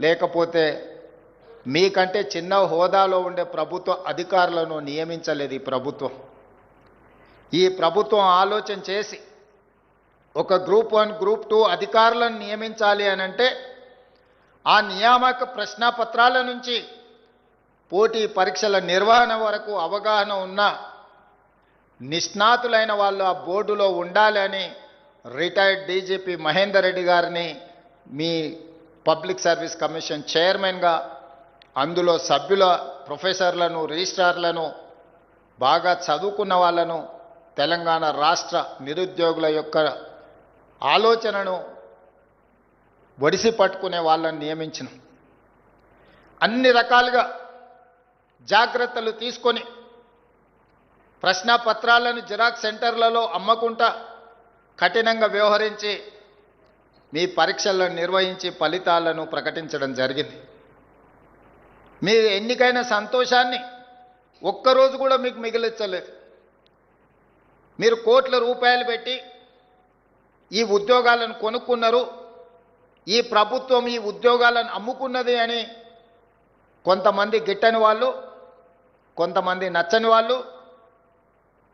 లేకపోతే మీకంటే చిన్న హోదాలో ఉండే ప్రభుత్వ అధికారులను నియమించలేదు ఈ ప్రభుత్వం ఆలోచన చేసి ఒక గ్రూప్ 1 గ్రూప్ 2 అధికారులను నియమించాలి అనంటే ఆ నియామక ప్రశ్నపత్రాల నుంచి పోటీ పరీక్షల నిర్వహణ వరకు అవగాహన ఉన్న నిష్ణాతులైన వాళ్ళు ఆ బోర్డులో ఉండాలని రిటైర్డ్ డీజీపీ మహేందర్ రెడ్డి గారిని మీ పబ్లిక్ సర్వీస్ కమిషన్ చైర్మన్గా అందులో సభ్యుల ప్రొఫెసర్లను రిజిస్ట్రార్లను బాగా చదువుకున్న వాళ్ళను తెలంగాణ రాష్ట్ర నిరుద్యోగుల యొక్క ఆలోచనను ఒడిసి పట్టుకునే వాళ్ళని నియమించిన అన్ని రకాలుగా జాగ్రత్తలు తీసుకొని ప్రశ్నపత్రాలను జిరాక్స్ సెంటర్లలో అమ్మకుండా కఠినంగా వ్యవహరించి మీ పరీక్షలను నిర్వహించి ఫలితాలను ప్రకటించడం జరిగింది. మీ ఎన్నికైన సంతోషాన్ని ఒక్కరోజు కూడా మీకు మిగిలించలేదు. మీరు కోట్ల రూపాయలు పెట్టి ఈ ఉద్యోగాలను కొనుక్కున్నారు, ఈ ప్రభుత్వం ఈ ఉద్యోగాలను అమ్ముకున్నది అని కొంతమంది గిట్టని వాళ్ళు, కొంతమంది నచ్చని వాళ్ళు,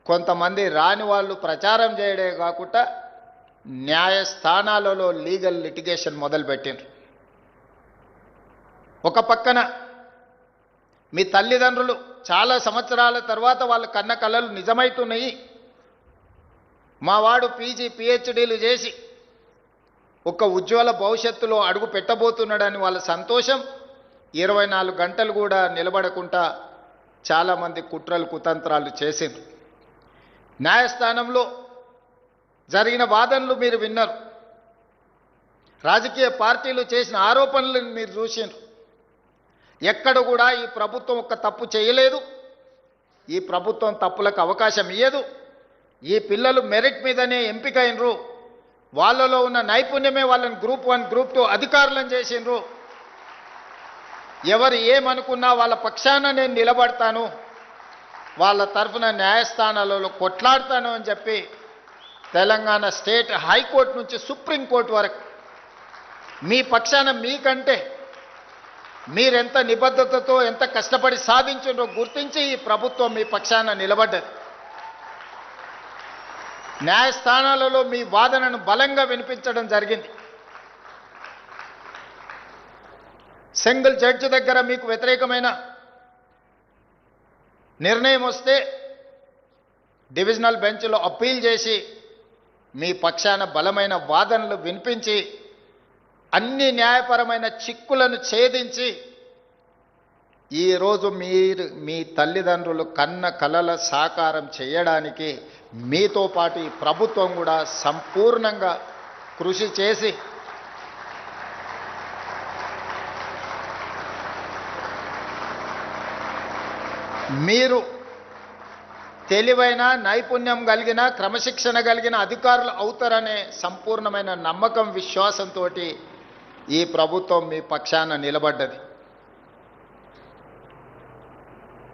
కొంతమంది రాని వాళ్ళు ప్రచారం చేయడే కాకుండా న్యాయస్థానాలలో లీగల్ లిటిగేషన్ మొదలుపెట్టిండ్రు. ఒక పక్కన మీ తల్లిదండ్రులు చాలా సంవత్సరాల తర్వాత వాళ్ళ కన్న కలలు నిజమవుతున్నాయి, మా వాడు పీజీ పిహెచ్డీలు చేసి ఒక ఉజ్వల భవిష్యత్తులో అడుగు పెట్టబోతున్నాడని వాళ్ళ సంతోషం 24 గంటలు కూడా నిలబడకుండా చాలామంది కుట్రలు కుతంత్రాలు చేసిండ్రు. న్యాయస్థానంలో జరిగిన వాదనలు మీరు విన్నారు, రాజకీయ పార్టీలు చేసిన ఆరోపణలను మీరు చూసిండ్రు. ఎక్కడ కూడా ఈ ప్రభుత్వం ఒక తప్పు చేయలేదు, ఈ ప్రభుత్వం తప్పులకు అవకాశం ఇయ్యదు, ఈ పిల్లలు మెరిట్ మీదనే ఎంపికైనరు, వాళ్ళలో ఉన్న నైపుణ్యమే వాళ్ళని గ్రూప్ 1 గ్రూప్ 2 అధికారులను చేసిండ్రు. ఎవరు ఏమనుకున్నా వాళ్ళ పక్షాన నేను నిలబడతాను, వాళ్ళ తరఫున న్యాయస్థానాలలో కొట్లాడతాను అని చెప్పి తెలంగాణ స్టేట్ హైకోర్టు నుంచి సుప్రీంకోర్టు వరకు మీ పక్షాన మీకంటే మీరెంత నిబద్ధతతో ఎంత కష్టపడి సాధించిండ్రో గుర్తించి ఈ ప్రభుత్వం మీ పక్షాన నిలబడ్డది. న్యాయస్థానాలలో మీ వాదనను బలంగా వినిపించడం జరిగింది. సింగిల్ జడ్జి దగ్గర మీకు వ్యతిరేకమైన నిర్ణయం వస్తే డివిజనల్ బెంచ్లో అప్పీల్ చేసి మీ పక్షాన బలమైన వాదనలు వినిపించి అన్ని న్యాయపరమైన చిక్కులను ఛేదించి ఈరోజు మీ తల్లిదండ్రులు కన్న కలల సాకారం చేయడానికి మీతో పాటు ఈ ప్రభుత్వం కూడా సంపూర్ణంగా కృషి చేసి మీరు తెలివైన నైపుణ్యం కలిగిన క్రమశిక్షణ కలిగిన అధికారులు అవుతారనే సంపూర్ణమైన నమ్మకం విశ్వాసంతో ఈ ప్రభుత్వం మీ పక్షాన నిలబడ్డది.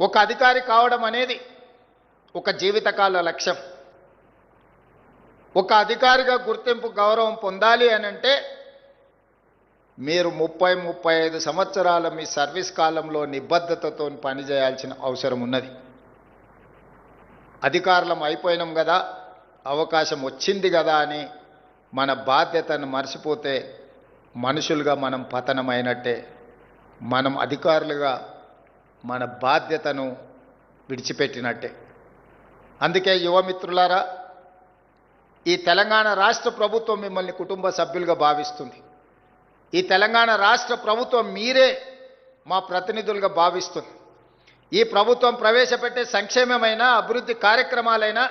ఒక అధికారి కావడం అనేది ఒక జీవితకాల లక్ష్యం. ఒక అధికారిగా గుర్తింపు గౌరవం పొందాలి అనంటే మీరు 30-35 సంవత్సరాల మీ సర్వీస్ కాలంలో నిబద్ధతతో పనిచేయాల్సిన అవసరం ఉన్నది. అధికారులం అయిపోయినాం కదా, అవకాశం వచ్చింది కదా అని మన బాధ్యతను మర్చిపోతే మనుషులుగా మనం పతనమైనట్టే. మనం అధికారులుగా మన బాధ్యతను విడిచిపెట్టినట్టే. అందుకే యువమిత్రులారా, ఈ తెలంగాణ రాష్ట్ర ప్రభుత్వం మిమ్మల్ని కుటుంబ సభ్యులుగా భావిస్తుంది. ఈ తెలంగాణ రాష్ట్ర ప్రభుత్వం మీరే మా ప్రతినిధులుగా భావిస్తుంది. ఈ ప్రభుత్వం ప్రవేశపెట్టే సంక్షేమమైన అభివృద్ధి కార్యక్రమాలైనా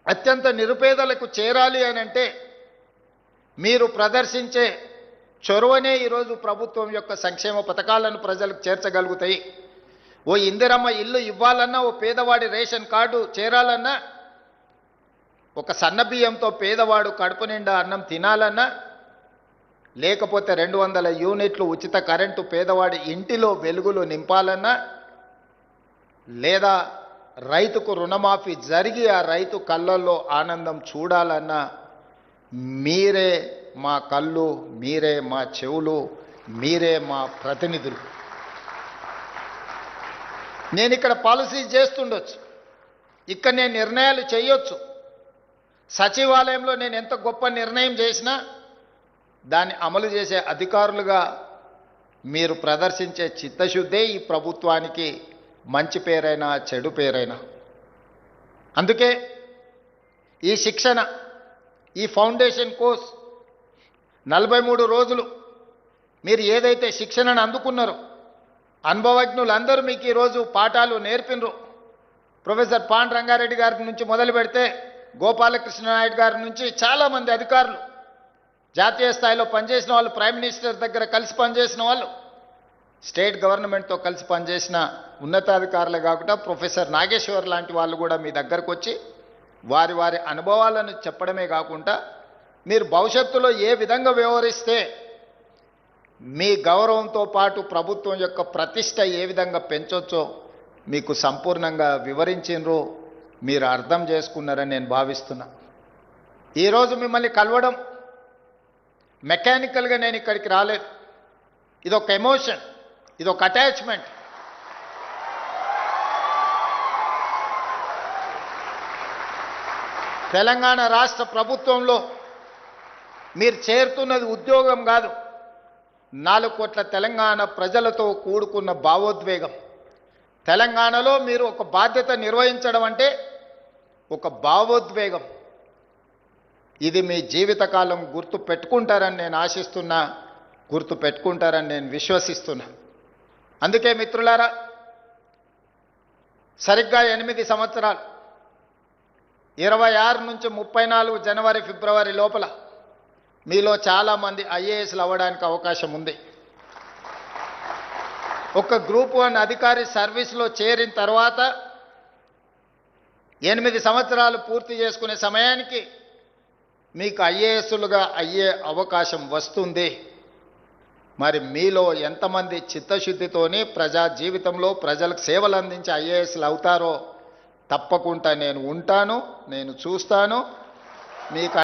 అత్యంత నిరుపేదలకు చేరాలి అనంటే మీరు ప్రదర్శించే చొరవనే ఈరోజు ప్రభుత్వం యొక్క సంక్షేమ పథకాలను ప్రజలకు చేర్చగలుగుతాయి. ఓ ఇందిరమ్మ ఇల్లు ఇవ్వాలన్నా, ఓ పేదవాడి రేషన్ కార్డు చేరాలన్నా, ఒక సన్నబియ్యంతో పేదవాడు కడుపు నిండా అన్నం తినాలన్నా, లేకపోతే 200 యూనిట్లు ఉచిత కరెంటు పేదవాడి ఇంటిలో వెలుగులు నింపాలన్నా, లేదా రైతుకు రుణమాఫీ జరిగి ఆ రైతు కళ్ళల్లో ఆనందం చూడాలన్నా మీరే మా కళ్ళు, మీరే మా చెవులు, మీరే మా ప్రతినిధులు. నేను ఇక్కడ పాలసీ చేస్తుండొచ్చు, ఇక్కడ నేను నిర్ణయాలు చేయొచ్చు. సచివాలయంలో నేను ఎంత గొప్ప నిర్ణయం చేసినా దాన్ని అమలు చేసే అధికారులుగా మీరు ప్రదర్శించే చిత్తశుద్ధే ఈ ప్రభుత్వానికి మంచి పేరైనా చెడు పేరైనా. అందుకే ఈ శిక్షణ, ఈ ఫౌండేషన్ కోర్స్ 43 రోజులు మీరు ఏదైతే శిక్షణను అందుకున్నారో, అనుభవజ్ఞులందరూ మీకు ఈరోజు పాఠాలు నేర్పినరు. ప్రొఫెసర్ పాండ్ రంగారెడ్డి గారి నుంచి మొదలు పెడితే గోపాలకృష్ణ నాయుడు గారి నుంచి చాలామంది అధికారులు, జాతీయ స్థాయిలో పనిచేసిన వాళ్ళు, ప్రైమ్ మినిస్టర్ దగ్గర కలిసి పనిచేసిన వాళ్ళు, స్టేట్ గవర్నమెంట్తో కలిసి పనిచేసిన ఉన్నతాధికారులే కాకుండా ప్రొఫెసర్ నాగేశ్వర్ లాంటి వాళ్ళు కూడా మీ దగ్గరకు వచ్చి వారి వారి అనుభవాలను చెప్పడమే కాకుండా మీరు భవిష్యత్తులో ఏ విధంగా వ్యవహరిస్తే మీ గౌరవంతో పాటు ప్రభుత్వం యొక్క ప్రతిష్ట ఏ విధంగా పెంచొచ్చో మీకు సంపూర్ణంగా వివరించినరు, మీరు అర్థం చేసుకున్నారని నేను భావిస్తున్నా. ఈరోజు మిమ్మల్ని కలవడం మెకానికల్గా నేను ఇక్కడికి రాలేదు. ఇదొక ఎమోషన్, ఇదొక అటాచ్మెంట్. తెలంగాణ రాష్ట్ర ప్రభుత్వంలో మీరు చేరుతున్నది ఉద్యోగం కాదు, 4 కోట్ల తెలంగాణ ప్రజలతో కూడుకున్న భావోద్వేగం. తెలంగాణలో మీరు ఒక బాధ్యత నిర్వహించడం అంటే ఒక భావోద్వేగం. ఇది మీ జీవితకాలం గుర్తు పెట్టుకుంటారని నేను ఆశిస్తున్నా, గుర్తు పెట్టుకుంటారని నేను విశ్వసిస్తున్నా. అందుకే మిత్రులారా, సరిగ్గా 8 సంవత్సరాలు 26 నుంచి 34 జనవరి ఫిబ్రవరి లోపల మీలో చాలామంది ఐఏఎస్లు అవ్వడానికి అవకాశం ఉంది. ఒక గ్రూప్ 1 అధికారి సర్వీస్లో చేరిన తర్వాత 8 సంవత్సరాలు పూర్తి చేసుకునే సమయానికి మీకు ఐఏఎస్లుగా అయ్యే అవకాశం వస్తుంది. మరి మీలో ఎంతమంది చిత్తశుద్ధితోని ప్రజా జీవితంలో ప్రజలకు సేవలు అందించే ఐఏఎస్లు అవుతారో తప్పకుండా నేను ఉంటాను, నేను చూస్తాను. మీకు